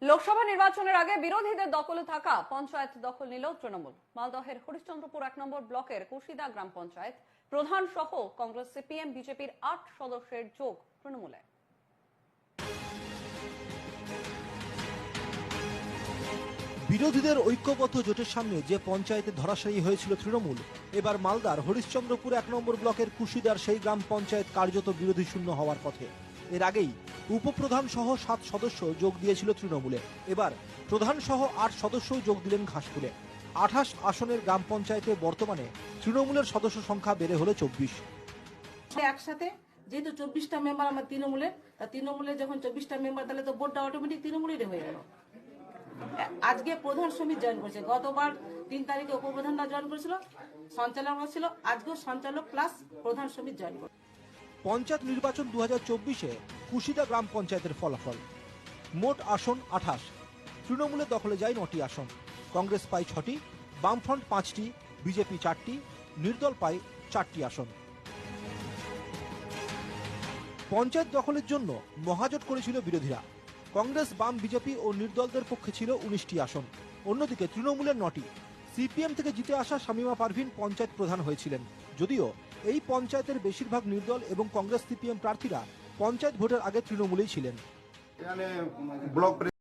লোকসভা নির্বাচনের আগে বিরোধীদের দখলে থাকা পঞ্চায়েত দখল নিল তৃণমূল। মালদহের হরিশ্চন্দ্রপুর 1 নম্বর ব্লকের কুশিদা গ্রাম পঞ্চায়েত প্রধান সহ কংগ্রেস, সিপিএম, বিজেপির 8 সদস্যের যোগ তৃণমূলে। বিরোধীদের ঐক্যবদ্ধ জোটের সামনে যে পঞ্চায়েতে ধরাশায়ী হয়েছিল তৃণমূল, এবার মালদার হরিশ্চন্দ্রপুর 1 নম্বর ব্লকের কুশিদার সেই গ্রাম পঞ্চায়েত কার্যত বিরোধী শূন্য হওয়ার পথে। এর আগেই উপপ্রধান সহ 7 সদস্য যোগ দিয়েছিল তৃণমূলে, এবার প্রধান সহ 8 সদস্যও যোগ দিলেন ঘাসফুলে। 28 আসনের গ্রাম পঞ্চায়েতে বর্তমানে তৃণমূলের সদস্য সংখ্যা বেড়ে হলো 24। একসাথে যেহেতু 24টা মেম্বার আমার তৃণমূলের যখন 24টা মেম্বার, তাহলে তো বোর্ডটা অটোমেটিক তৃণমূলেরই হয়ে গেল। আজকে প্রধান সমিতি জয়েন করেছে, গতবার 3 তারিখে উপপ্রধানরা জয়েন করেছিল, সঞ্চালক ছিল, আজকেও সঞ্চালক প্লাস প্রধান সমিতি জয়েন করে। পঞ্চায়েত নির্বাচন 2024-এ কুশিদা গ্রাম পঞ্চায়েতের ফলাফল: মোট আসন 28, তৃণমূলের দখলে যায় 9টি আসন, কংগ্রেস পায় 6টি, বামফ্রন্ট 5টি, বিজেপি 4টি, নির্দল পায় 4টি আসন। পঞ্চায়েত দখলের জন্য মহাজোট করেছিল বিরোধীরা। কংগ্রেস, বাম, বিজেপি ও নির্দলদের পক্ষে ছিল 19টি আসন, অন্যদিকে তৃণমূলের 9টি। সিপিএম থেকে জিতে আসা শামীমা পারভিন পঞ্চায়েত প্রধান হয়েছিলেন, যদিও এই পঞ্চায়েতের বেশিরভাগ নির্দল এবং কংগ্রেস সিপিএম প্রার্থীরা পঞ্চায়েত ভোটের আগে তৃণমূলেই ছিলেন। এখানে ব্লক